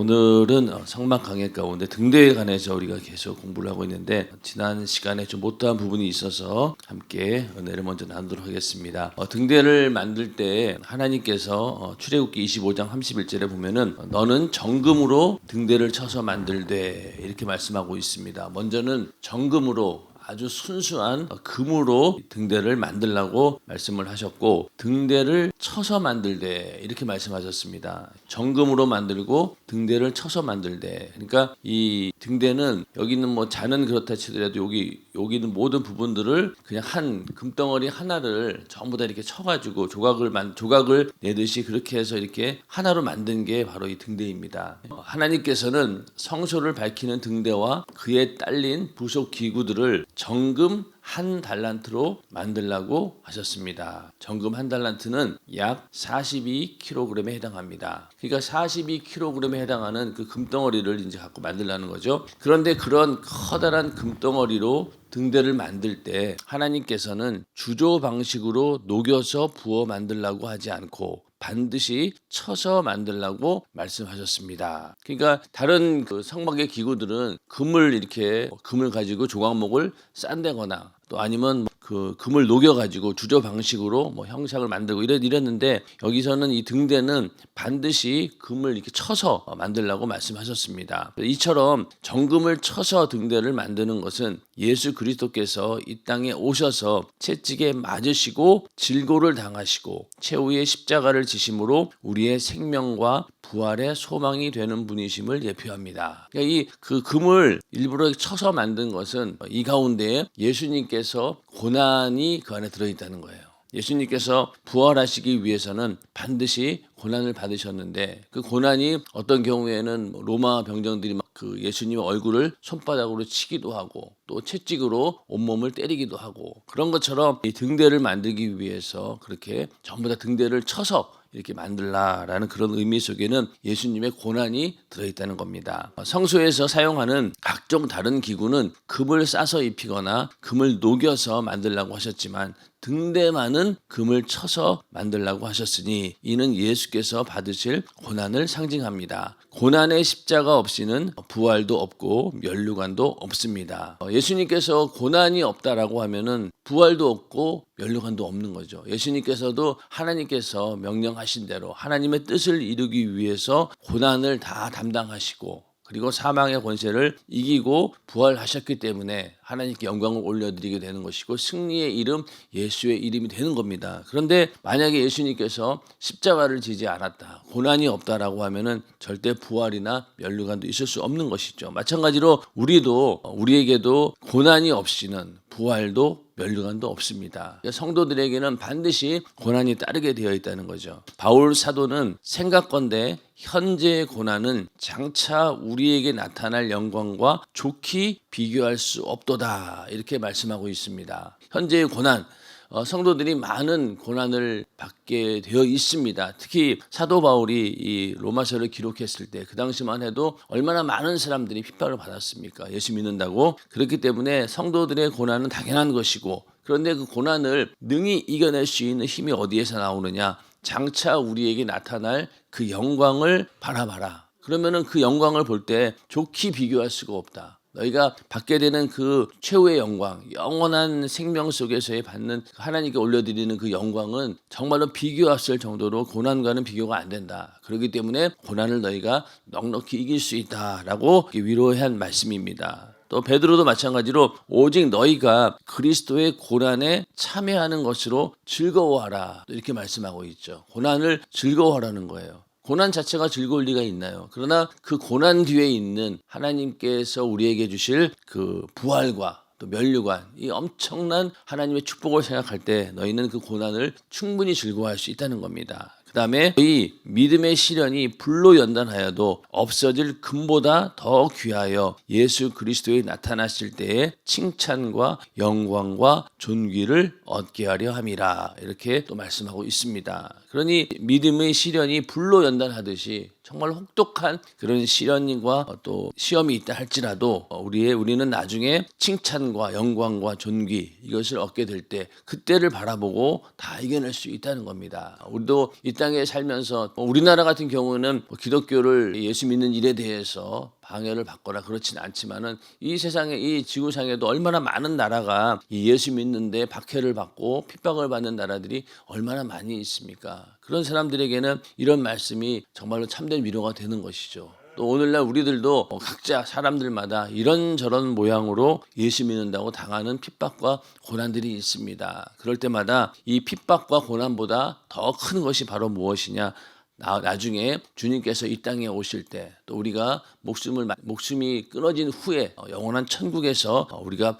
오늘은 성막 강해 가운데 등대에 관해서 우리가 계속 공부를 하고 있는데 지난 시간에 좀 못다한 부분이 있어서 함께 은혜를 먼저 나누도록 하겠습니다. 등대를 만들 때 하나님께서 출애굽기 25장 31절에 보면은 너는 정금으로 등대를 쳐서 만들되 이렇게 말씀하고 있습니다. 먼저는 정금으로 아주 순수한 금으로 등대를 만들라고 말씀을 하셨고 등대를 쳐서 만들되 이렇게 말씀하셨습니다. 정금으로 만들고 등대를 쳐서 만들되 그러니까 이 등대는 여기는 뭐 잔은 그렇다 치더라도 여기는 모든 부분들을 그냥 한 금덩어리 하나를 전부 다 이렇게 쳐가지고 조각을 내듯이 그렇게 해서 이렇게 하나로 만든 게 바로 이 등대입니다. 하나님께서는 성소를 밝히는 등대와 그에 딸린 부속 기구들을 정금 1달란트로 만들라고 하셨습니다. 정금 1달란트는 약 42kg에 해당합니다. 그러니까 42kg에 해당하는 그 금덩어리를 이제 갖고 만들라는 거죠. 그런데 그런 커다란 금덩어리로 등대를 만들 때 하나님께서는 주조 방식으로 녹여서 부어 만들라고 하지 않고 반드시 쳐서 만들라고 말씀하셨습니다. 그러니까 다른 그 성막의 기구들은 금을 가지고 조각목을 싼다거나 또 아니면 그 금을 녹여가지고 주조 방식으로 뭐 형상을 만들고 이랬는데 여기서는 이 등대는 반드시 금을 이렇게 쳐서 만들라고 말씀하셨습니다. 이처럼 정금을 쳐서 등대를 만드는 것은 예수 그리스도께서 이 땅에 오셔서 채찍에 맞으시고 질고를 당하시고 최후의 십자가를 지심으로 우리의 생명과 부활의 소망이 되는 분이심을 예표합니다. 그러니까 이 그 금을 일부러 쳐서 만든 것은 이 가운데에 예수님께서 고난이 그 안에 들어있다는 거예요. 예수님께서 부활하시기 위해서는 반드시 고난을 받으셨는데 그 고난이 어떤 경우에는 로마 병정들이 막 그 예수님의 얼굴을 손바닥으로 치기도 하고 또 채찍으로 온몸을 때리기도 하고 그런 것처럼 이 등대를 만들기 위해서 그렇게 전부 다 등대를 쳐서 이렇게 만들라라는 그런 의미 속에는 예수님의 고난이 들어있다는 겁니다. 성소에서 사용하는 각종 다른 기구는 금을 싸서 입히거나 금을 녹여서 만들라고 하셨지만 등대만은 금을 쳐서 만들라고 하셨으니 이는 예수께서 받으실 고난을 상징합니다. 고난의 십자가 없이는 부활도 없고 면류관도 없습니다. 예수님께서 고난이 없다라고 하면은 부활도 없고 면류관도 없는 거죠. 예수님께서도 하나님께서 명령하신 대로 하나님의 뜻을 이루기 위해서 고난을 다 담당하시고 그리고 사망의 권세를 이기고 부활하셨기 때문에 하나님께 영광을 올려드리게 되는 것이고 승리의 이름 예수의 이름이 되는 겁니다. 그런데 만약에 예수님께서 십자가를 지지 않았다, 고난이 없다라고 하면은 절대 부활이나 면류관도 있을 수 없는 것이죠. 마찬가지로 우리에게도 고난이 없이는 부활도 면류관도 없습니다. 성도들에게는 반드시 고난이 따르게 되어 있다는 거죠. 바울 사도는 생각건대 현재의 고난은 장차 우리에게 나타날 영광과 좋게 비교할 수 없도다 이렇게 말씀하고 있습니다. 현재의 고난, 성도들이 많은 고난을 받게 되어 있습니다. 특히 사도 바울이 이 로마서를 기록했을 때 그 당시만 해도 얼마나 많은 사람들이 핍박을 받았습니까? 예수 믿는다고. 그렇기 때문에 성도들의 고난은 당연한 것이고 그런데 그 고난을 능히 이겨낼 수 있는 힘이 어디에서 나오느냐? 장차 우리에게 나타날 그 영광을 바라봐라. 그러면은 그 영광을 볼 때 좋게 비교할 수가 없다. 너희가 받게 되는 그 최후의 영광, 영원한 생명 속에서의 받는 하나님께 올려드리는 그 영광은 정말로 비교했을 정도로 고난과는 비교가 안 된다. 그렇기 때문에 고난을 너희가 넉넉히 이길 수 있다라고 위로한 말씀입니다. 또 베드로도 마찬가지로 오직 너희가 그리스도의 고난에 참여하는 것으로 즐거워하라 이렇게 말씀하고 있죠. 고난을 즐거워하라는 거예요. 고난 자체가 즐거울 리가 있나요? 그러나 그 고난 뒤에 있는 하나님께서 우리에게 주실 그 부활과 또 면류관, 이 엄청난 하나님의 축복을 생각할 때 너희는 그 고난을 충분히 즐거워할 수 있다는 겁니다. 그 다음에 이 믿음의 시련이 불로 연단하여도 없어질 금보다 더 귀하여 예수 그리스도에 나타나실 때에 칭찬과 영광과 존귀를 얻게 하려 함이라 이렇게 또 말씀하고 있습니다. 그러니 믿음의 시련이 불로 연단하듯이 정말 혹독한 그런 시련과 또 시험이 있다 할지라도 우리는 나중에 칭찬과 영광과 존귀 이것을 얻게 될 때 그때를 바라보고 다 이겨낼 수 있다는 겁니다. 우리도 이 땅에 살면서 우리나라 같은 경우는 기독교를 예수 믿는 일에 대해서 방해를 받거나 그렇진 않지만은 이 세상에 이 지구상에도 얼마나 많은 나라가 이 예수 믿는데 박해를 받고 핍박을 받는 나라들이 얼마나 많이 있습니까? 그런 사람들에게는 이런 말씀이 정말로 참된 위로가 되는 것이죠. 또 오늘날 우리들도 각자 사람들마다 이런저런 모양으로 예수 믿는다고 당하는 핍박과 고난들이 있습니다. 그럴 때마다 이 핍박과 고난보다 더 큰 것이 바로 무엇이냐? 나중에 주님께서 이 땅에 오실 때 또 우리가 목숨이 끊어진 후에 영원한 천국에서 우리가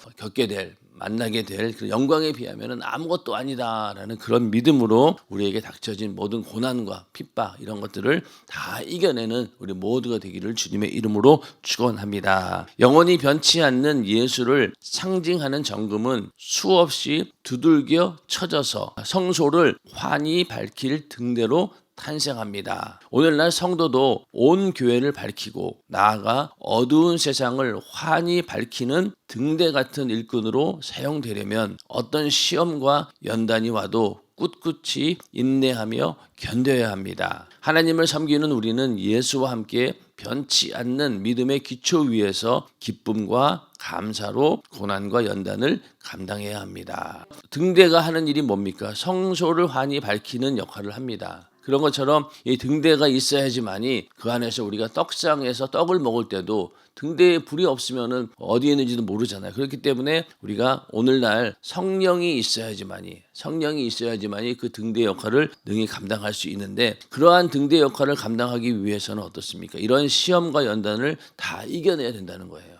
만나게 될 그 영광에 비하면 아무것도 아니다라는 그런 믿음으로 우리에게 닥쳐진 모든 고난과 핍박 이런 것들을 다 이겨내는 우리 모두가 되기를 주님의 이름으로 축원합니다. 영원히 변치 않는 예수를 상징하는 정금은 수없이 두들겨 쳐져서 성소를 환히 밝힐 등대로 탄생합니다. 오늘날 성도도 온 교회를 밝히고 나아가 어두운 세상을 환히 밝히는 등대 같은 일꾼으로 사용되려면 어떤 시험과 연단이 와도 꿋꿋이 인내하며 견뎌야 합니다. 하나님을 섬기는 우리는 예수와 함께 변치 않는 믿음의 기초 위에서 기쁨과 감사로 고난과 연단을 감당해야 합니다. 등대가 하는 일이 뭡니까? 성소를 환히 밝히는 역할을 합니다. 그런 것처럼 이 등대가 있어야지만이 그 안에서 우리가 떡상에서 떡을 먹을 때도 등대에 불이 없으면은 어디에 있는지도 모르잖아요. 그렇기 때문에 우리가 오늘날 성령이 있어야지만이 그 등대 역할을 능히 감당할 수 있는데 그러한 등대 역할을 감당하기 위해서는 어떻습니까? 이런 시험과 연단을 다 이겨내야 된다는 거예요.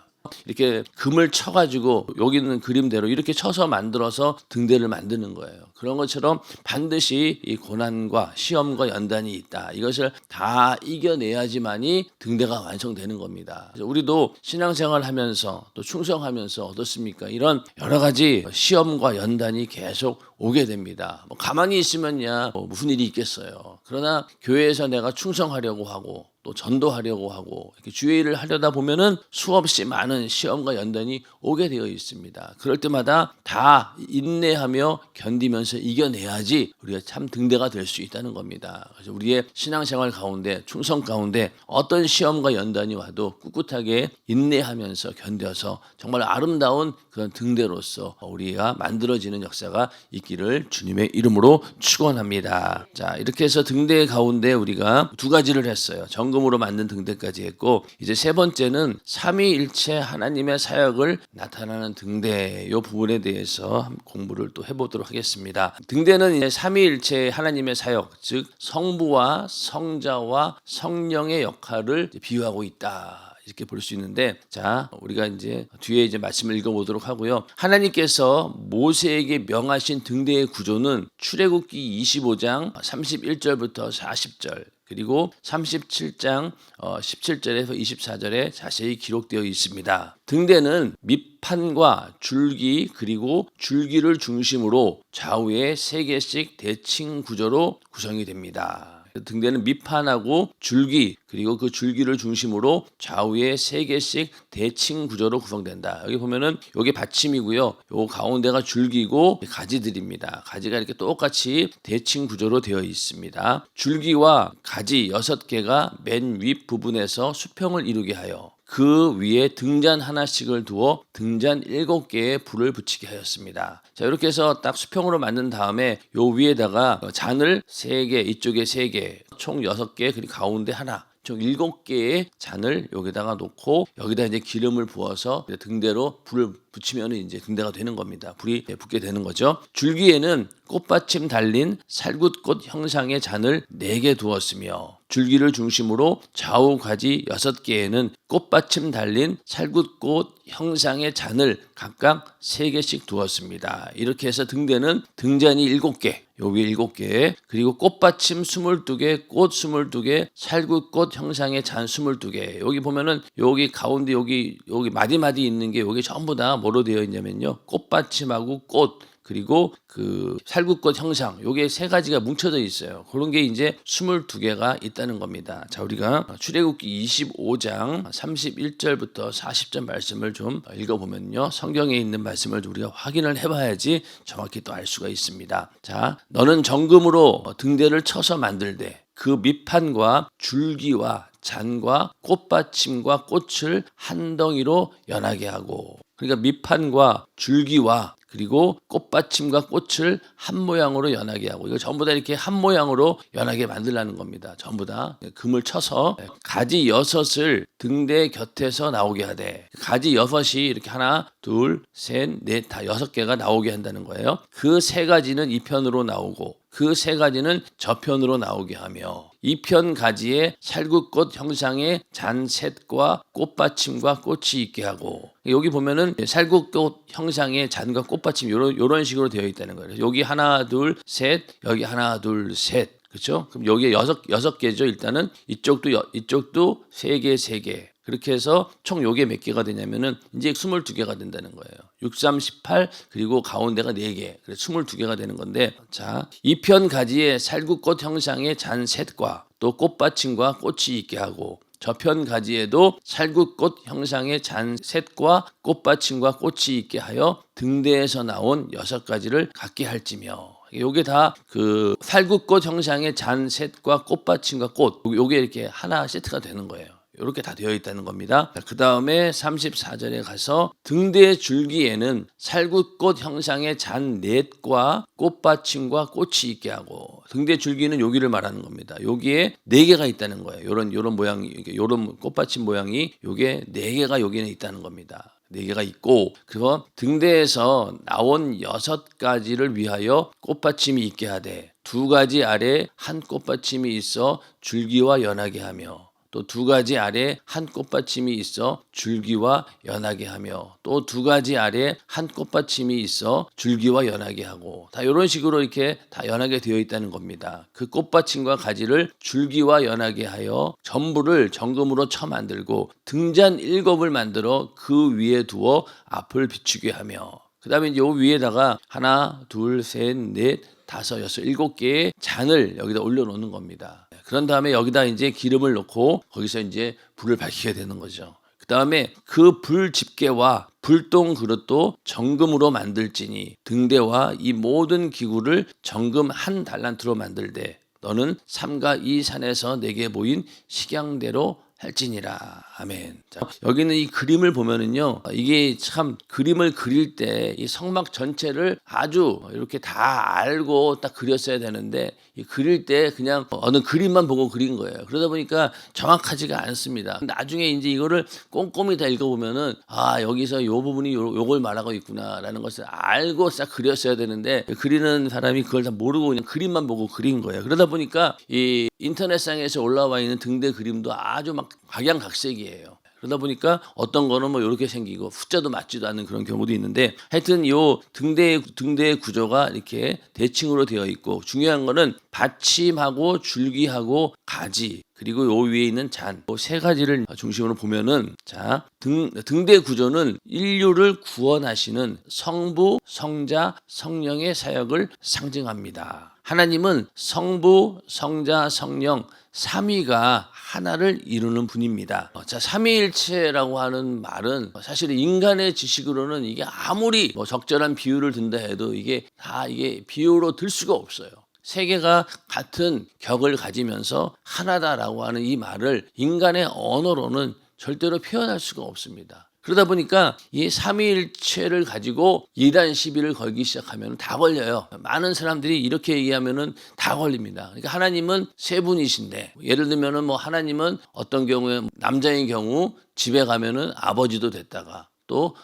이렇게 금을 쳐가지고 여기 있는 그림대로 이렇게 쳐서 만들어서 등대를 만드는 거예요. 그런 것처럼 반드시 이 고난과 시험과 연단이 있다. 이것을 다 이겨내야지만이 등대가 완성되는 겁니다. 그래서 우리도 신앙생활을 하면서 또 충성하면서 어떻습니까? 이런 여러 가지 시험과 연단이 계속 오게 됩니다. 가만히 있으면야 무슨 일이 있겠어요. 그러나 교회에서 내가 충성하려고 하고 또 전도하려고 하고 이렇게 주의 일을 하려다 보면은 수없이 많은 시험과 연단이 오게 되어 있습니다. 그럴 때마다 다 인내하며 견디면서 이겨내야지 우리가 참 등대가 될 수 있다는 겁니다. 그래서 우리의 신앙생활 가운데 충성 가운데 어떤 시험과 연단이 와도 꿋꿋하게 인내하면서 견뎌서 정말 아름다운 그런 등대로서 우리가 만들어지는 역사가 있기를 주님의 이름으로 축원합니다. 자, 이렇게 해서 등대 가운데 우리가 두 가지를 했어요. 정금으로 만든 등대까지 했고 이제 세 번째는 삼위일체 하나님의 사역을 나타나는 등대 이 부분에 대해서 공부를 또 해보도록 하겠습니다. 등대는 이제 삼위일체 하나님의 사역 즉 성부와 성자와 성령의 역할을 비유하고 있다. 이렇게 볼 수 있는데 자 우리가 이제 뒤에 이제 말씀을 읽어보도록 하고요. 하나님께서 모세에게 명하신 등대의 구조는 출애굽기 25장 31절부터 40절 그리고 37장 17절에서 24절에 자세히 기록되어 있습니다. 등대는 밑판과 줄기 그리고 줄기를 중심으로 좌우에 3개씩 대칭 구조로 구성이 됩니다. 등대는 밑판하고 줄기 그리고 그 줄기를 중심으로 좌우에 3개씩 대칭 구조로 구성된다. 여기 보면은 여기 받침이고요. 요 가운데가 줄기고 가지들입니다. 가지가 이렇게 똑같이 대칭 구조로 되어 있습니다. 줄기와 가지 6개가 맨 윗 부분에서 수평을 이루게 하여 그 위에 등잔 하나씩을 두어 등잔 7개에 불을 붙이게 하였습니다. 자, 이렇게 해서 딱 수평으로 만든 다음에 요 위에다가 잔을 3개, 이쪽에 3개, 총 6개, 그리고 가운데 하나, 총 7개의 잔을 여기다가 놓고 여기다 이제 기름을 부어서 등대로 불을 붙이면 이제 등대가 되는 겁니다. 불이 붙게 되는 거죠. 줄기에는 꽃받침 달린 살굿꽃 형상의 잔을 4개 두었으며 줄기를 중심으로 좌우 가지 6개에는 꽃받침 달린 살굿꽃 형상의 잔을 각각 3개씩 두었습니다. 이렇게 해서 등대는 등잔이 7개, 요 위에 7개, 그리고 꽃받침 22개, 꽃 22개, 살굿꽃 형상의 잔 22개. 여기 보면은 여기 가운데 여기 마디마디 있는 게 여기 전부 다 뭐로 되어 있냐면요. 꽃받침하고 꽃 그리고 그 살구꽃 형상, 요게 세 가지가 뭉쳐져 있어요. 그런 게 이제 22개가 있다는 겁니다. 자, 우리가 출애굽기 25장 31절부터 40절 말씀을 좀 읽어보면요, 성경에 있는 말씀을 우리가 확인을 해봐야지 정확히 또 알 수가 있습니다. 자, 너는 정금으로 등대를 쳐서 만들되 그 밑판과 줄기와 잔과 꽃받침과 꽃을 한 덩이로 연하게 하고, 그러니까 밑판과 줄기와 그리고 꽃받침과 꽃을 한 모양으로 연하게 하고, 이거 전부 다 이렇게 한 모양으로 연하게 만들라는 겁니다. 전부 다 금을 쳐서 가지 6을 등대 곁에서 나오게 하되, 가지 6이 이렇게 하나, 둘, 셋, 넷, 다 6개가 나오게 한다는 거예요. 그 세 가지는 이 편으로 나오고 그 세 가지는 저편으로 나오게 하며, 이 편 가지에 살구꽃 형상의 잔셋과 꽃받침과 꽃이 있게 하고, 여기 보면은 살구꽃 형상의 잔과 꽃받침 요런 식으로 되어 있다는 거예요. 여기 하나 둘 셋, 여기 하나 둘 셋, 그렇죠? 그럼 여기에 여섯 개죠. 일단은 이쪽도 세 개, 세 개. 그렇게 해서 총 요게 몇 개가 되냐면은 이제 22개가 된다는 거예요. 6, 3, 18, 그리고 가운데가 4개. 그래서 22개가 되는 건데, 자, 이 편 가지에 살구꽃 형상의 잔셋과 또 꽃받침과 꽃이 있게 하고, 저편 가지에도 살구꽃 형상의 잔셋과 꽃받침과 꽃이 있게 하여 등대에서 나온 6가지를 갖게 할지며. 요게 다 그 살구꽃 형상의 잔셋과 꽃받침과 꽃, 요게 이렇게 하나 세트가 되는 거예요. 이렇게 다 되어 있다는 겁니다. 그 다음에 34절에 가서 등대 줄기에는 살구꽃 형상의 잔넷과 꽃받침과 꽃이 있게 하고, 등대 줄기는 여기를 말하는 겁니다. 여기에 4개가 있다는 거예요. 요런 모양이, 요런 꽃받침 모양이 요게 4개가 여기는 있다는 겁니다. 4개가 있고, 그리고 등대에서 나온 6가지를 위하여 꽃받침이 있게 하되 2가지 아래 한 꽃받침이 있어 줄기와 연하게 하며, 또 2가지 아래 한 꽃받침이 있어 줄기와 연하게 하며, 또 2가지 아래 한 꽃받침이 있어 줄기와 연하게 하고, 다 이런 식으로 이렇게 다 연하게 되어 있다는 겁니다. 그 꽃받침과 가지를 줄기와 연하게 하여 전부를 정금으로 쳐 만들고 등잔 7을 만들어 그 위에 두어 앞을 비추게 하며, 그 다음에 이 위에다가 하나, 둘, 셋, 넷, 다섯, 여섯, 7개의 잔을 여기다 올려놓는 겁니다. 그런 다음에 여기다 이제 기름을 넣고 거기서 이제 불을 밝히게 되는 거죠. 그 다음에 그 불 집게와 불동 그릇도 정금으로 만들지니 등대와 이 모든 기구를 정금 1달란트로 만들되 너는 삼가 이 산에서 내게 보인 식양대로 할지니라. 아멘. 자, 여기는 이 그림을 보면은요, 이게 참 그림을 그릴 때 이 성막 전체를 아주 이렇게 다 알고 딱 그렸어야 되는데, 이 그릴 때 그냥 어느 그림만 보고 그린 거예요. 그러다 보니까 정확하지가 않습니다. 나중에 이제 이거를 꼼꼼히 다 읽어보면은, 아, 여기서 요 부분이 요걸 말하고 있구나라는 것을 알고 싹 그렸어야 되는데, 그리는 사람이 그걸 다 모르고 그냥 그림만 보고 그린 거예요. 그러다 보니까 이 인터넷상에서 올라와 있는 등대 그림도 아주 막 각양각색이에요. 그러다 보니까 어떤 거는 뭐 이렇게 생기고 숫자도 맞지도 않는 그런 경우도 있는데, 하여튼 요 등대의 구조가 이렇게 대칭으로 되어 있고, 중요한 거는 받침하고 줄기하고 가지, 그리고 요 위에 있는 잔, 요 세 가지를 중심으로 보면은, 자, 등대 구조는 인류를 구원하시는 성부, 성자, 성령의 사역을 상징합니다. 하나님은 성부, 성자, 성령 3위가 하나를 이루는 분입니다. 자, 삼위일체라고 하는 말은 사실 인간의 지식으로는 이게 아무리 뭐 적절한 비유를 든다 해도 이게 비유로 들 수가 없어요. 세 개가 같은 격을 가지면서 하나다라고 하는 이 말을 인간의 언어로는 절대로 표현할 수가 없습니다. 그러다 보니까 이 삼위일체를 가지고 이단 시비를 걸기 시작하면 다 걸려요. 많은 사람들이 이렇게 얘기하면은 다 걸립니다. 그러니까 하나님은 세 분이신데, 예를 들면은 뭐 하나님은 어떤 경우에 남자인 경우 집에 가면은 아버지도 됐다가 또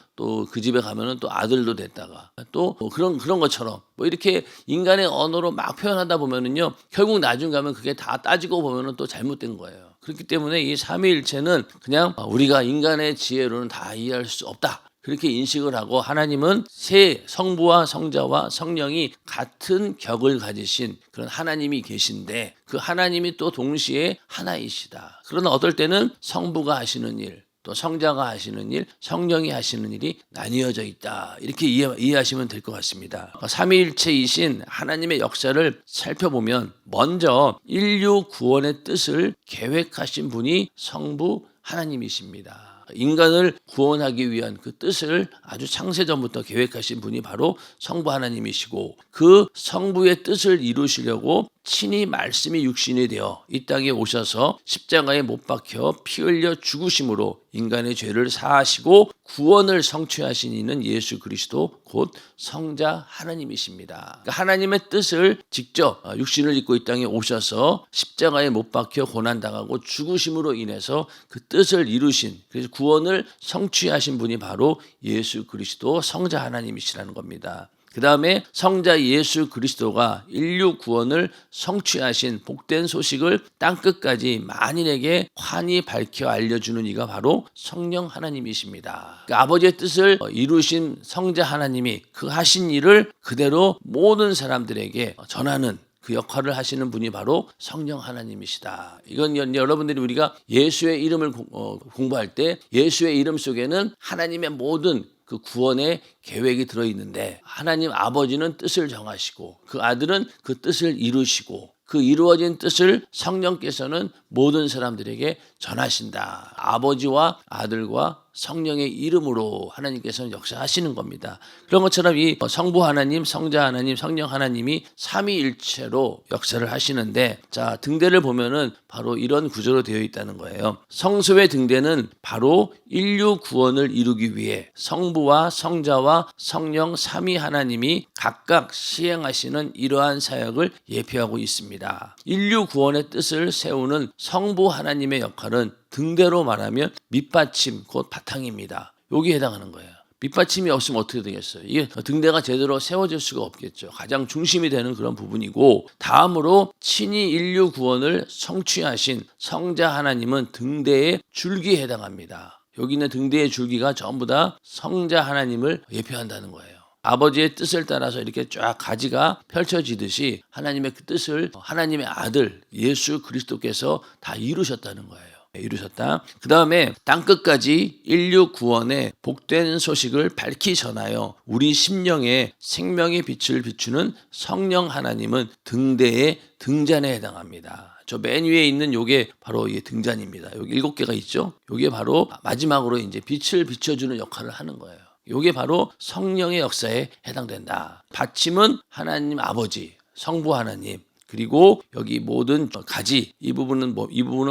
그 집에 가면은 또 아들도 됐다가 또 그런 것처럼 뭐 이렇게 인간의 언어로 막 표현하다 보면은요, 결국 나중 가면 그게 다 따지고 보면은 또 잘못된 거예요. 그렇기 때문에 이 삼위일체는 그냥 우리가 인간의 지혜로는 다 이해할 수 없다, 그렇게 인식을 하고, 하나님은 세 성부와 성자와 성령이 같은 격을 가지신 그런 하나님이 계신데, 그 하나님이 또 동시에 하나이시다. 그러나 어떨 때는 성부가 하시는 일, 또 성자가 하시는 일, 성령이 하시는 일이 나뉘어져 있다. 이렇게 이해하시면 될 것 같습니다. 삼위일체이신 하나님의 역사를 살펴보면 먼저 인류 구원의 뜻을 계획하신 분이 성부 하나님이십니다. 인간을 구원하기 위한 그 뜻을 아주 창세전부터 계획하신 분이 바로 성부 하나님이시고, 그 성부의 뜻을 이루시려고 친히 말씀이 육신이 되어 이 땅에 오셔서 십자가에 못 박혀 피 흘려 죽으심으로 인간의 죄를 사하시고 구원을 성취하신 이는 예수 그리스도 곧 성자 하나님이십니다. 그러니까 하나님의 뜻을 직접 육신을 입고 이 땅에 오셔서 십자가에 못 박혀 고난당하고 죽으심으로 인해서 그 뜻을 이루신, 그래서 구원을 성취하신 분이 바로 예수 그리스도 성자 하나님이시라는 겁니다. 그 다음에 성자 예수 그리스도가 인류 구원을 성취하신 복된 소식을 땅끝까지 만인에게 환히 밝혀 알려주는 이가 바로 성령 하나님이십니다. 그러니까 아버지의 뜻을 이루신 성자 하나님이 그 하신 일을 그대로 모든 사람들에게 전하는 그 역할을 하시는 분이 바로 성령 하나님이시다. 이건 여러분들이 우리가 예수의 이름을 공부할 때 예수의 이름 속에는 하나님의 모든 그 구원의 계획이 들어있는데, 하나님 아버지는 뜻을 정하시고 그 아들은 그 뜻을 이루시고 그 이루어진 뜻을 성령께서는 모든 사람들에게 전하신다. 아버지와 아들과 성령의 이름으로 하나님께서는 역사하시는 겁니다. 그런 것처럼 이 성부 하나님, 성자 하나님, 성령 하나님이 삼위일체로 역사를 하시는데, 자, 등대를 보면은 바로 이런 구조로 되어 있다는 거예요. 성소의 등대는 바로 인류 구원을 이루기 위해 성부와 성자와 성령 삼위 하나님이 각각 시행하시는 이러한 사역을 예표하고 있습니다. 인류 구원의 뜻을 세우는 성부 하나님의 역할은 등대로 말하면 밑받침, 곧 바탕입니다. 여기에 해당하는 거예요. 밑받침이 없으면 어떻게 되겠어요? 이게 등대가 제대로 세워질 수가 없겠죠. 가장 중심이 되는 그런 부분이고, 다음으로 친히 인류 구원을 성취하신 성자 하나님은 등대의 줄기에 해당합니다. 여기 있는 등대의 줄기가 전부 다 성자 하나님을 예표한다는 거예요. 아버지의 뜻을 따라서 이렇게 쫙 가지가 펼쳐지듯이 하나님의 그 뜻을 하나님의 아들 예수 그리스도께서 다 이루셨다는 거예요. 이루셨다. 그 다음에 땅끝까지 인류 구원의 복된 소식을 밝히 전하여 우리 심령에 생명의 빛을 비추는 성령 하나님은 등대의 등잔에 해당합니다. 저 맨 위에 있는 요게 바로 이 등잔입니다. 여기 7개가 있죠. 요게 바로 마지막으로 이제 빛을 비춰주는 역할을 하는 거예요. 요게 바로 성령의 역사에 해당된다. 받침은 하나님 아버지, 성부 하나님, 그리고 여기 모든 가지, 이 부분은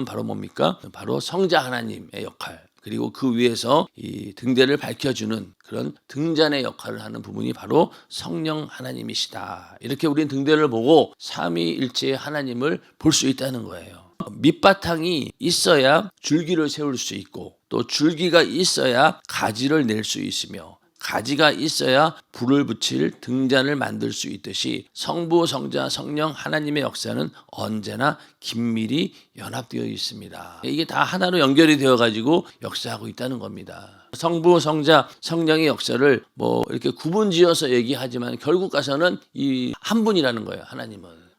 바로 뭡니까? 바로 성자 하나님의 역할. 그리고 그 위에서 이 등대를 밝혀주는 그런 등잔의 역할을 하는 부분이 바로 성령 하나님이시다. 이렇게 우리는 등대를 보고 삼위일체의 하나님을 볼 수 있다는 거예요. 밑바탕이 있어야 줄기를 세울 수 있고, 또 줄기가 있어야 가지를 낼 수 있으며, 가지가 있어야 불을 붙일 등잔을 만들 수 있듯이 성부, 성자, 성령 하나님의 역사는 언제나 긴밀히 연합되어 있습니다. 이게 다 하나로 연결이 되어 가지고 역사하고 있다는 겁니다. 성부, 성자, 성령의 역사를 이렇게 구분지어서 얘기하지만 결국 가서는 이 한 분이라는 거예요.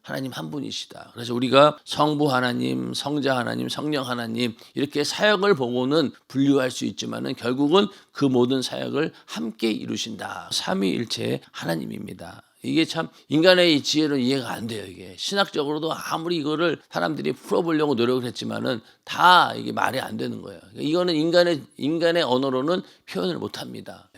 하나님 한 분이시다. 그래서 우리가 성부 하나님, 성자 하나님, 성령 하나님 이렇게 사역을 보고는 분류할 수 있지만은 결국은 그 모든 사역을 함께 이루신다. 삼위일체의 하나님입니다. 이게 참 인간의 이 지혜로는 이해가 안 돼요. 이게 신학적으로도 아무리 이거를 사람들이 풀어보려고 노력을 했지만은 다 이게 말이 안 되는 거예요. 이거는 인간의 언어로는 표현을 못합니다.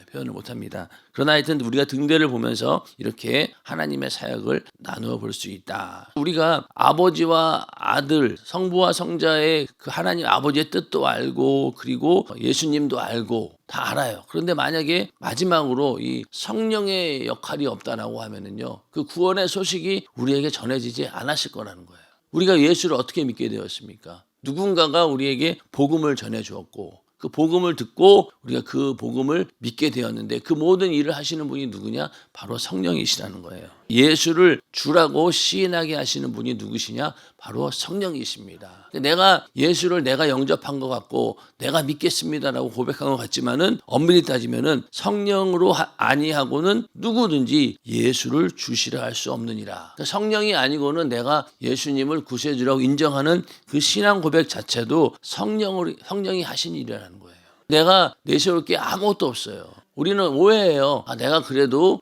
그러나 하여튼 우리가 등대를 보면서 이렇게 하나님의 사역을 나누어 볼 수 있다. 우리가 아버지와 아들, 성부와 성자의 그 하나님 아버지의 뜻도 알고, 그리고 예수님도 알고 다 알아요. 그런데 만약에 마지막으로 이 성령의 역할이 없다라고 하면은요, 그 구원의 소식이 우리에게 전해지지 않았을 거라는 거예요. 우리가 예수를 어떻게 믿게 되었습니까? 누군가가 우리에게 복음을 전해 주었고, 그 복음을 듣고 우리가 그 복음을 믿게 되었는데, 그 모든 일을 하시는 분이 누구냐? 바로 성령이시라는 거예요. 예수를 주라고 시인하게 하시는 분이 누구시냐? 바로 성령이십니다. 내가 예수를 내가 영접한 것 같고 내가 믿겠습니다라고 고백한 것 같지만은 엄밀히 따지면은 성령으로 아니하고는 누구든지 예수를 주시라 할 수 없느니라. 그러니까 성령이 아니고는 내가 예수님을 구세주라고 인정하는 그 신앙 고백 자체도 성령이 하신 일이라는 거예요. 내가 내세울 게 아무것도 없어요. 우리는 오해해요. 내가 그래도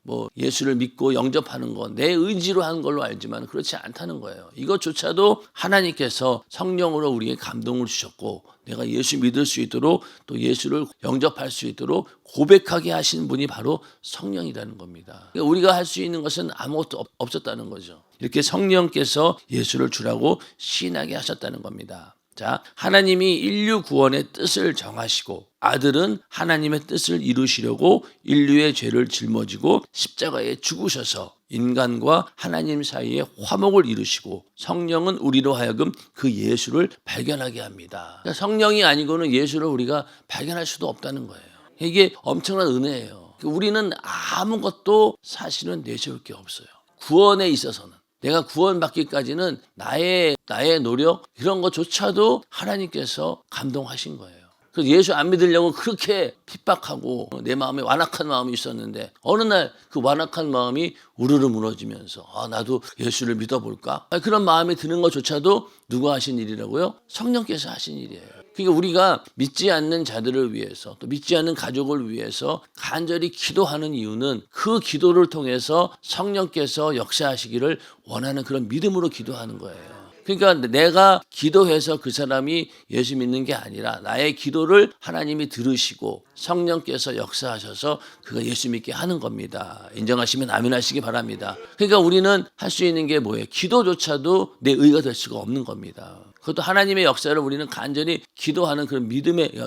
뭐 예수를 믿고 영접하는 건 내 의지로 하는 걸로 알지만 그렇지 않다는 거예요. 이것조차도 하나님께서 성령으로 우리에게 감동을 주셨고 내가 예수 믿을 수 있도록 또 예수를 영접할 수 있도록 고백하게 하신 분이 바로 성령이라는 겁니다. 그러니까 우리가 할 수 있는 것은 아무것도 없었다는 거죠. 이렇게 성령께서 예수를 주라고 시인하게 하셨다는 겁니다. 자, 하나님이 인류 구원의 뜻을 정하시고 아들은 하나님의 뜻을 이루시려고 인류의 죄를 짊어지고 십자가에 죽으셔서 인간과 하나님 사이에 화목을 이루시고 성령은 우리로 하여금 그 예수를 발견하게 합니다. 그러니까 성령이 아니고는 예수를 우리가 발견할 수도 없다는 거예요. 이게 엄청난 은혜예요. 우리는 아무것도 사실은 내세울 게 없어요. 구원에 있어서는. 내가 구원받기까지는 나의 노력 이런 것조차도 하나님께서 감동하신 거예요. 그래서 예수 안 믿으려고 그렇게 핍박하고 내 마음에 완악한 마음이 있었는데 어느 날 그 완악한 마음이 우르르 무너지면서 나도 예수를 믿어볼까? 그런 마음이 드는 것조차도 누가 하신 일이라고요? 성령께서 하신 일이에요. 그러니까 우리가 믿지 않는 자들을 위해서 또 믿지 않는 가족을 위해서 간절히 기도하는 이유는 그 기도를 통해서 성령께서 역사하시기를 원하는 그런 믿음으로 기도하는 거예요. 그러니까 내가 기도해서 그 사람이 예수 믿는 게 아니라 나의 기도를 하나님이 들으시고 성령께서 역사하셔서 그가 예수 믿게 하는 겁니다. 인정하시면 아멘 하시기 바랍니다. 그러니까 우리는 할 수 있는 게 뭐예요? 기도조차도 내 의가 될 수가 없는 겁니다. 그것도 하나님의 역사를 우리는 간절히 기도하는 그런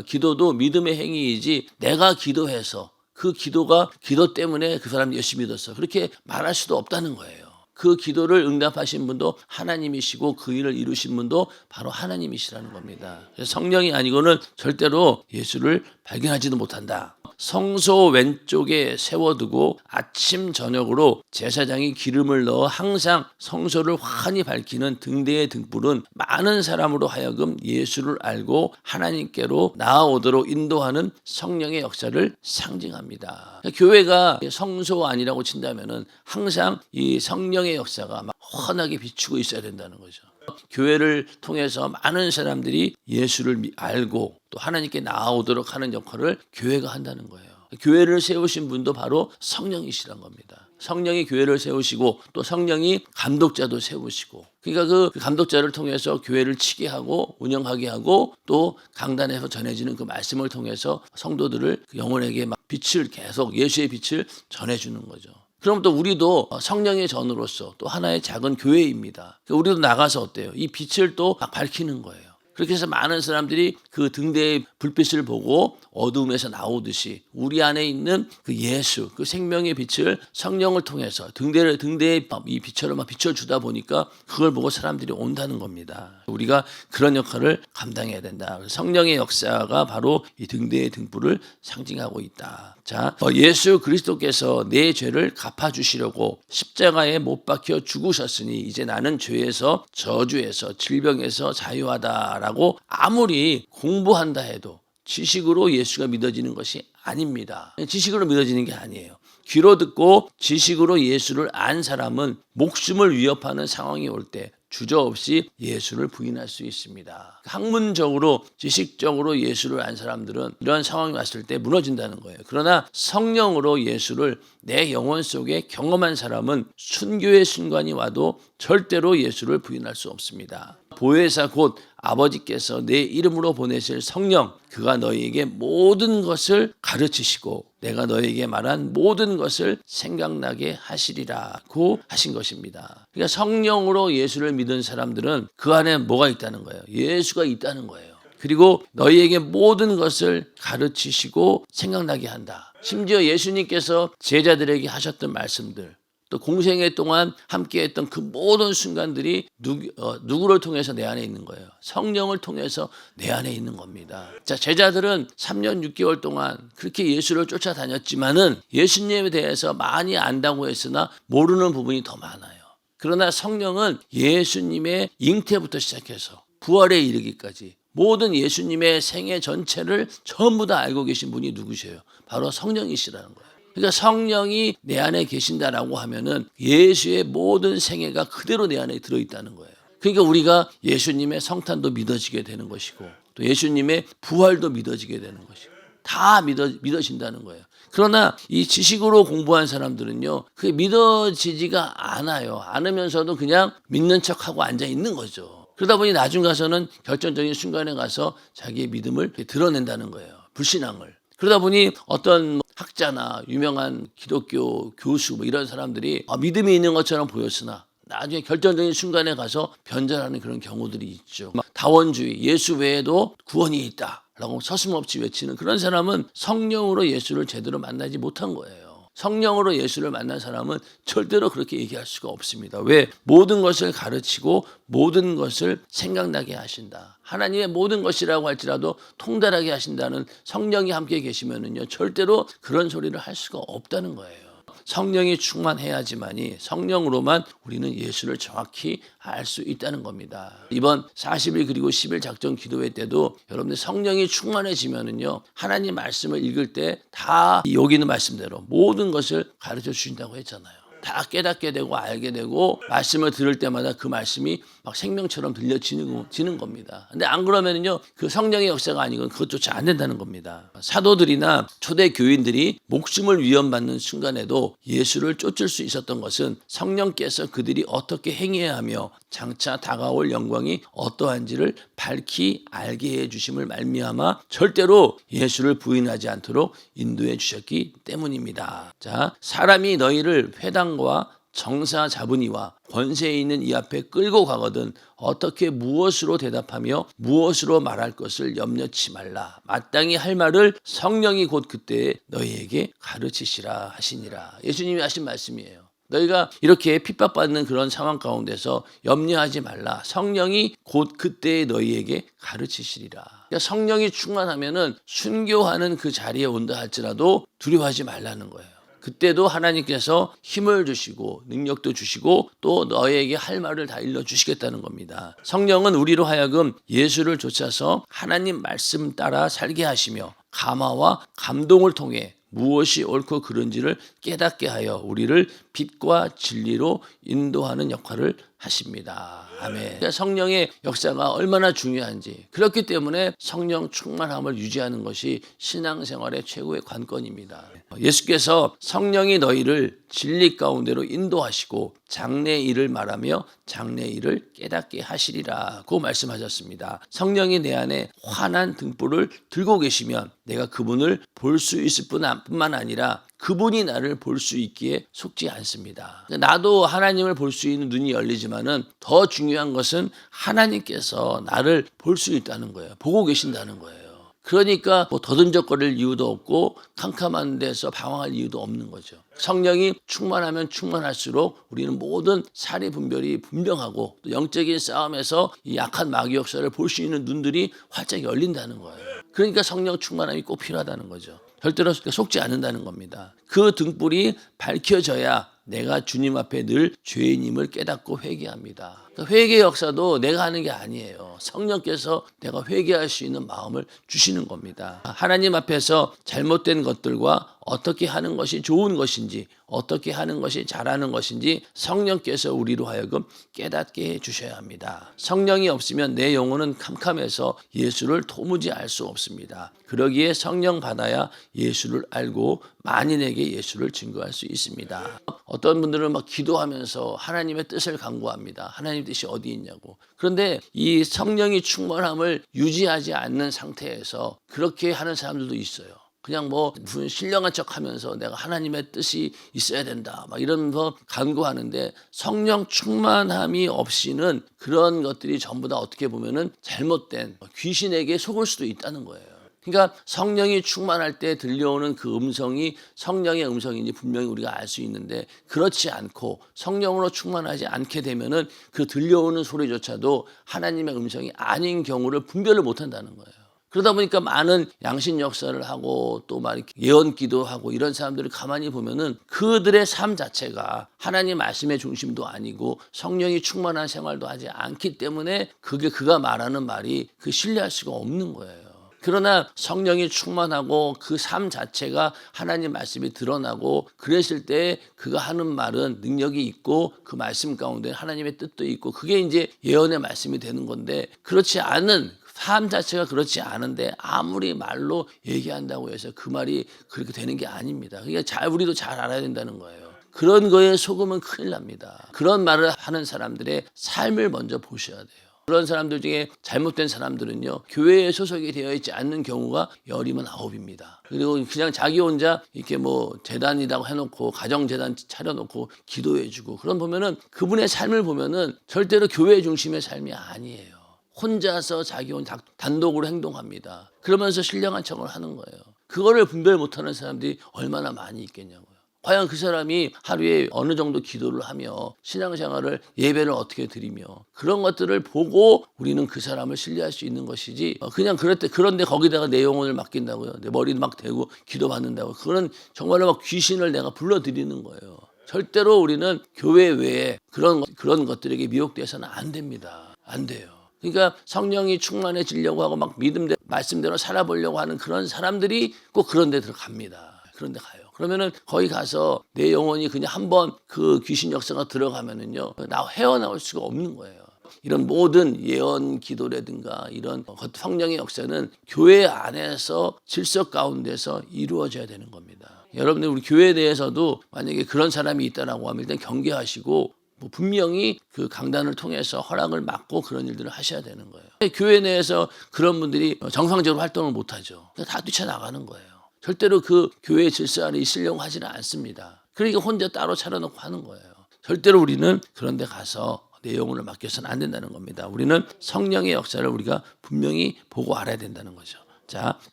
기도도 믿음의 행위이지 내가 기도해서 그 기도가 기도 때문에 그 사람이 예수 믿었어. 그렇게 말할 수도 없다는 거예요. 그 기도를 응답하신 분도 하나님이시고 그 일을 이루신 분도 바로 하나님이시라는 겁니다. 그래서 성령이 아니고는 절대로 예수를 발견하지도 못한다. 성소 왼쪽에 세워두고 아침 저녁으로 제사장이 기름을 넣어 항상 성소를 환히 밝히는 등대의 등불은 많은 사람으로 하여금 예수를 알고 하나님께로 나아오도록 인도하는 성령의 역사를 상징합니다. 교회가 성소 아니라고 친다면은 항상 이 성령의 역사가 막 환하게 비추고 있어야 된다는 거죠. 교회를 통해서 많은 사람들이 예수를 알고 또 하나님께 나아오도록 하는 역할을 교회가 한다는 거예요. 교회를 세우신 분도 바로 성령이시란 겁니다. 성령이 교회를 세우시고 또 성령이 감독자도 세우시고 그러니까 그 감독자를 통해서 교회를 치게 하고 운영하게 하고 또 강단에서 전해지는 그 말씀을 통해서 성도들을 영혼에게 막 빛을 계속 예수의 빛을 전해주는 거죠. 그럼 또 우리도 성령의 전으로서 또 하나의 작은 교회입니다. 우리도 나가서 어때요? 이 빛을 또 밝히는 거예요. 그렇게 해서 많은 사람들이 그 등대의 불빛을 보고 어두움에서 나오듯이 우리 안에 있는 그 예수, 그 생명의 빛을 성령을 통해서 등대의 이 빛처럼 비춰주다 보니까 그걸 보고 사람들이 온다는 겁니다. 우리가 그런 역할을 감당해야 된다. 성령의 역사가 바로 이 등대의 등불을 상징하고 있다. 자, 예수 그리스도께서 내 죄를 갚아주시려고 십자가에 못 박혀 죽으셨으니 이제 나는 죄에서 저주에서 질병에서 자유하다라고 아무리 공부한다 해도 지식으로 예수가 믿어지는 것이 아닙니다. 지식으로 믿어지는 게 아니에요. 귀로 듣고 지식으로 예수를 안 사람은 목숨을 위협하는 상황이 올 때 주저없이 예수를 부인할 수 있습니다. 학문적으로 지식적으로 예수를 안 사람들은 이러한 상황이 왔을 때 무너진다는 거예요. 그러나 성령으로 예수를 내 영혼 속에 경험한 사람은 순교의 순간이 와도 절대로 예수를 부인할 수 없습니다. 보혜사 곧 아버지께서 내 이름으로 보내실 성령, 그가 너희에게 모든 것을 가르치시고 내가 너희에게 말한 모든 것을 생각나게 하시리라고 하신 것입니다. 그러니까 성령으로 예수를 믿은 사람들은 그 안에 뭐가 있다는 거예요? 예수가 있다는 거예요. 그리고 너희에게 모든 것을 가르치시고 생각나게 한다. 심지어 예수님께서 제자들에게 하셨던 말씀들, 또 공생애 동안 함께했던 그 모든 순간들이 누구를 통해서 내 안에 있는 거예요? 성령을 통해서 내 안에 있는 겁니다. 자, 제자들은 3년 6개월 동안 그렇게 예수를 쫓아다녔지만은 예수님에 대해서 많이 안다고 했으나 모르는 부분이 더 많아요. 그러나 성령은 예수님의 잉태부터 시작해서 부활에 이르기까지 모든 예수님의 생애 전체를 전부 다 알고 계신 분이 누구세요? 바로 성령이시라는 거예요. 그러니까 성령이 내 안에 계신다라고 하면은 예수의 모든 생애가 그대로 내 안에 들어있다는 거예요. 그러니까 우리가 예수님의 성탄도 믿어지게 되는 것이고 또 예수님의 부활도 믿어지게 되는 것이고 다 믿어진다는 거예요. 그러나 이 지식으로 공부한 사람들은요, 그게 믿어지지가 않아요. 않으면서도 그냥 믿는 척하고 앉아 있는 거죠. 그러다 보니 나중 가서는 결정적인 순간에 가서 자기의 믿음을 드러낸다는 거예요. 불신앙을. 그러다 보니 어떤 학자나 유명한 기독교 교수 이런 사람들이 믿음이 있는 것처럼 보였으나 나중에 결정적인 순간에 가서 변절하는 그런 경우들이 있죠. 다원주의, 예수 외에도 구원이 있다 라고 서슴없이 외치는 그런 사람은 성령으로 예수를 제대로 만나지 못한 거예요. 성령으로 예수를 만난 사람은 절대로 그렇게 얘기할 수가 없습니다. 왜? 모든 것을 가르치고 모든 것을 생각나게 하신다. 하나님의 모든 것이라고 할지라도 통달하게 하신다는 성령이 함께 계시면은요, 절대로 그런 소리를 할 수가 없다는 거예요. 성령이 충만해야지만이 성령으로만 우리는 예수를 정확히 알 수 있다는 겁니다. 이번 40일 그리고 10일 작전 기도회 때도 여러분들 성령이 충만해지면은요, 하나님 말씀을 읽을 때 다 여기 있는 말씀대로 모든 것을 가르쳐 주신다고 했잖아요. 다 깨닫게 되고 알게 되고 말씀을 들을 때마다 그 말씀이 막 생명처럼 들려지는 겁니다. 근데 안 그러면은요, 그 성령의 역사가 아니건 그것조차 안 된다는 겁니다. 사도들이나 초대 교인들이 목숨을 위협받는 순간에도 예수를 쫓을 수 있었던 것은 성령께서 그들이 어떻게 행해야 하며 장차 다가올 영광이 어떠한지를 밝히 알게 해 주심을 말미암아 절대로 예수를 부인하지 않도록 인도해 주셨기 때문입니다. 자, 사람이 너희를 회당과 정사 잡은이와 권세에 있는 이 앞에 끌고 가거든 어떻게 무엇으로 대답하며 무엇으로 말할 것을 염려치 말라. 마땅히 할 말을 성령이 곧 그때에 너희에게 가르치시라 하시니라. 예수님이 하신 말씀이에요. 너희가 이렇게 핍박받는 그런 상황 가운데서 염려하지 말라. 성령이 곧 그때에 너희에게 가르치시리라. 그러니까 성령이 충만하면은 순교하는 그 자리에 온다 할지라도 두려워하지 말라는 거예요. 그때도 하나님께서 힘을 주시고 능력도 주시고 또 너에게 할 말을 다 일러주시겠다는 겁니다. 성령은 우리로 하여금 예수를 좇아서 하나님 말씀 따라 살게 하시며 감화와 감동을 통해 무엇이 옳고 그른지를 깨닫게 하여 우리를 빛과 진리로 인도하는 역할을 하십니다. 아멘. 그러니까 성령의 역사가 얼마나 중요한지, 그렇기 때문에 성령 충만함을 유지하는 것이 신앙생활의 최고의 관건입니다. 예수께서 성령이 너희를 진리 가운데로 인도하시고 장래 일을 말하며 장래 일을 깨닫게 하시리라고 말씀하셨습니다. 성령이 내 안에 환한 등불을 들고 계시면 내가 그분을 볼 수 있을 뿐만 아니라 그분이 나를 볼 수 있기에 속지 않습니다. 나도 하나님을 볼 수 있는 눈이 열리지만은 더 중요한 것은 하나님께서 나를 볼 수 있다는 거예요. 보고 계신다는 거예요. 그러니까 뭐 더듬적거릴 이유도 없고 캄캄한 데서 방황할 이유도 없는 거죠. 성령이 충만하면 충만할수록 우리는 모든 사리 분별이 분명하고 또 영적인 싸움에서 이 약한 마귀 역사를 볼 수 있는 눈들이 활짝 열린다는 거예요. 그러니까 성령 충만함이 꼭 필요하다는 거죠. 절대로 속지 않는다는 겁니다. 그 등불이 밝혀져야 내가 주님 앞에 늘 죄인임을 깨닫고 회개합니다. 그러니까 회개 역사도 내가 하는 게 아니에요. 성령께서 내가 회개할 수 있는 마음을 주시는 겁니다. 하나님 앞에서 잘못된 것들과 어떻게 하는 것이 좋은 것인지, 어떻게 하는 것이 잘하는 것인지 성령께서 우리로 하여금 깨닫게 해주셔야 합니다. 성령이 없으면 내 영혼은 캄캄해서 예수를 도무지 알 수 없습니다. 그러기에 성령 받아야 예수를 알고 만인에게 예수를 증거할 수 있습니다. 어떤 분들은 막 기도하면서 하나님의 뜻을 간구합니다. 하나님 뜻이 어디 있냐고. 그런데 이 성령이 충만함을 유지하지 않는 상태에서 그렇게 하는 사람들도 있어요. 그냥 뭐 무슨 신령한 척하면서 내가 하나님의 뜻이 있어야 된다 막 이러면서 간구하는데 성령 충만함이 없이는 그런 것들이 전부 다 어떻게 보면은 잘못된 귀신에게 속을 수도 있다는 거예요. 그러니까 성령이 충만할 때 들려오는 그 음성이 성령의 음성인지 분명히 우리가 알 수 있는데, 그렇지 않고 성령으로 충만하지 않게 되면은 그 들려오는 소리조차도 하나님의 음성이 아닌 경우를 분별을 못한다는 거예요. 그러다 보니까 많은 양신 역사를 하고 또 막 예언기도 하고 이런 사람들을 가만히 보면은 그들의 삶 자체가 하나님 말씀의 중심도 아니고 성령이 충만한 생활도 하지 않기 때문에 그게 그가 말하는 말이 그 신뢰할 수가 없는 거예요. 그러나 성령이 충만하고 그 삶 자체가 하나님 말씀이 드러나고 그랬을 때 그가 하는 말은 능력이 있고 그 말씀 가운데 하나님의 뜻도 있고 그게 이제 예언의 말씀이 되는 건데, 그렇지 않은 삶 자체가 그렇지 않은데 아무리 말로 얘기한다고 해서 그 말이 그렇게 되는 게 아닙니다. 그러니까 우리도 잘 알아야 된다는 거예요. 그런 거에 속으면 큰일 납니다. 그런 말을 하는 사람들의 삶을 먼저 보셔야 돼요. 그런 사람들 중에 잘못된 사람들은요, 교회에 소속이 되어 있지 않는 경우가 10이면 9입니다. 그리고 그냥 자기 혼자 이렇게 뭐 재단이라고 해놓고 가정재단 차려놓고 기도해주고, 그런 보면은 그분의 삶을 보면은 절대로 교회 중심의 삶이 아니에요. 혼자서 자기 혼자 단독으로 행동합니다. 그러면서 신령한 척을 하는 거예요. 그거를 분별 못하는 사람들이 얼마나 많이 있겠냐고요. 과연 그 사람이 하루에 어느 정도 기도를 하며 신앙생활을 예배를 어떻게 드리며 그런 것들을 보고 우리는 그 사람을 신뢰할 수 있는 것이지, 그냥 그런데 거기다가 내 영혼을 맡긴다고요. 내 머리 막 대고 기도받는다고. 그거는 정말로 막 귀신을 내가 불러들이는 거예요. 절대로 우리는 교회 외에 그런 것들에게 미혹돼서는 안 됩니다. 안 돼요. 그러니까 성령이 충만해지려고 하고 막 말씀대로 살아보려고 하는 그런 사람들이 꼭 그런 데 들어갑니다. 그런 데 가요. 그러면은 거기 가서 내 영혼이 그냥 한번 그 귀신 역사가 들어가면은요, 헤어나올 수가 없는 거예요. 이런 모든 예언 기도라든가 이런 성령의 역사는 교회 안에서 질서 가운데서 이루어져야 되는 겁니다. 여러분들 우리 교회 내에서도 만약에 그런 사람이 있다라고 하면 일단 경계하시고 분명히 그 강단을 통해서 허락을 받고 그런 일들을 하셔야 되는 거예요. 교회 내에서 그런 분들이 정상적으로 활동을 못하죠. 다 뛰쳐나가는 거예요. 절대로 그 교회의 질서 안에 있으려고 하지는 않습니다. 그러니까 혼자 따로 차려놓고 하는 거예요. 절대로 우리는 그런 데 가서 내 영혼을 맡겨서는 안 된다는 겁니다. 우리는 성령의 역사를 우리가 분명히 보고 알아야 된다는 거죠. 자,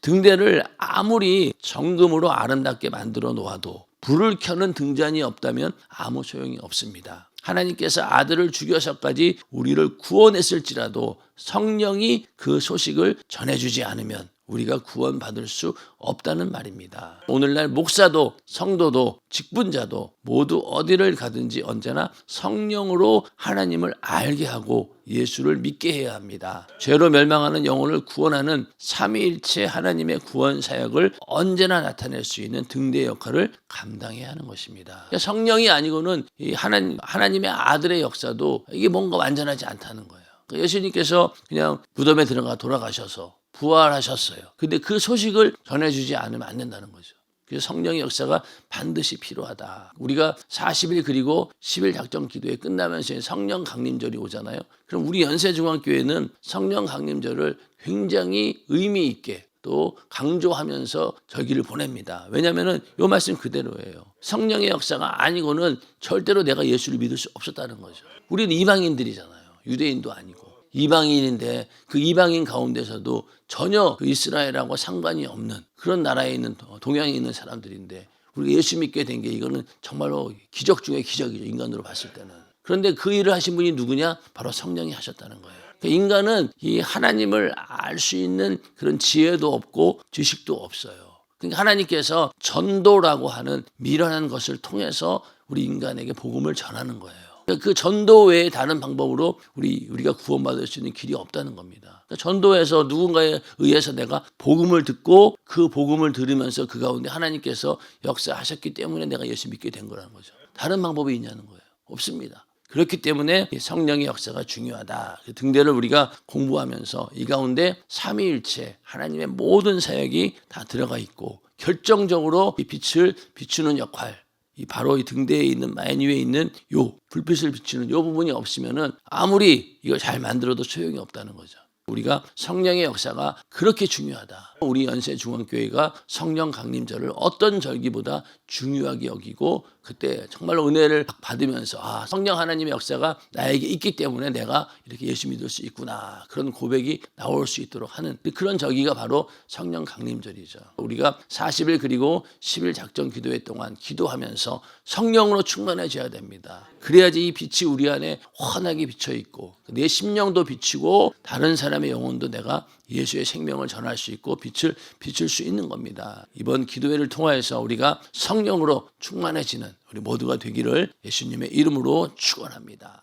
등대를 아무리 정금으로 아름답게 만들어 놓아도 불을 켜는 등잔이 없다면 아무 소용이 없습니다. 하나님께서 아들을 죽여서까지 우리를 구원했을지라도 성령이 그 소식을 전해주지 않으면 우리가 구원받을 수 없다는 말입니다. 오늘날 목사도 성도도 직분자도 모두 어디를 가든지 언제나 성령으로 하나님을 알게 하고 예수를 믿게 해야 합니다. 죄로 멸망하는 영혼을 구원하는 삼위일체 하나님의 구원 사역을 언제나 나타낼 수 있는 등대 역할을 감당해야 하는 것입니다. 성령이 아니고는 이 하나님의 아들의 역사도 이게 뭔가 완전하지 않다는 거예요. 예수님께서 그냥 무덤에 들어가 돌아가셔서 부활하셨어요. 근데 그 소식을 전해주지 않으면 안 된다는 거죠. 그래서 성령의 역사가 반드시 필요하다. 우리가 40일 그리고 10일 작정 기도회 끝나면서 성령 강림절이 오잖아요. 그럼 우리 연세중앙교회는 성령 강림절을 굉장히 의미 있게 또 강조하면서 절기를 보냅니다. 왜냐하면 이 말씀 그대로예요. 성령의 역사가 아니고는 절대로 내가 예수를 믿을 수 없었다는 거죠. 우리는 이방인들이잖아요. 유대인도 아니고. 이방인인데 그 이방인 가운데서도 전혀 그 이스라엘하고 상관이 없는 그런 나라에 있는 동양에 있는 사람들인데 우리가 예수 믿게 된 게 이거는 정말로 기적 중에 기적이죠. 인간으로 봤을 때는. 그런데 그 일을 하신 분이 누구냐? 바로 성령이 하셨다는 거예요. 그러니까 인간은 이 하나님을 알 수 있는 그런 지혜도 없고 지식도 없어요. 그러니까 하나님께서 전도라고 하는 미련한 것을 통해서 우리 인간에게 복음을 전하는 거예요. 그 전도 외에 다른 방법으로 우리가 구원받을 수 있는 길이 없다는 겁니다. 그러니까 전도에서 누군가에 의해서 내가 복음을 듣고 그 복음을 들으면서 그 가운데 하나님께서 역사하셨기 때문에 내가 예수 믿게 된 거라는 거죠. 다른 방법이 있냐는 거예요. 없습니다. 그렇기 때문에 성령의 역사가 중요하다. 등대를 우리가 공부하면서 이 가운데 삼위일체 하나님의 모든 사역이 다 들어가 있고 결정적으로 이 빛을 비추는 역할, 바로 이 등대에 있는 맨 위에 있는 요 불빛을 비추는 요 부분이 없으면은 아무리 이걸 잘 만들어도 소용이 없다는 거죠. 우리가 성령의 역사가 그렇게 중요하다. 우리 연세중앙교회가 성령 강림절을 어떤 절기보다 중요하게 여기고 그때 정말로 은혜를 받으면서 성령 하나님의 역사가 나에게 있기 때문에 내가 이렇게 예수 믿을 수 있구나. 그런 고백이 나올 수 있도록 하는 그런 절기가 바로 성령 강림절이죠. 우리가 40일 그리고 10일 작정 기도회 동안 기도하면서 성령으로 충만해져야 됩니다. 그래야지 이 빛이 우리 안에 환하게 비쳐 있고 내 심령도 비치고 다른 사람의 영혼도 내가 예수의 생명을 전할 수 있고 빛을 비출 수 있는 겁니다. 이번 기도회를 통하여서 우리가 성령으로 충만해지는 우리 모두가 되기를 예수님의 이름으로 축원합니다.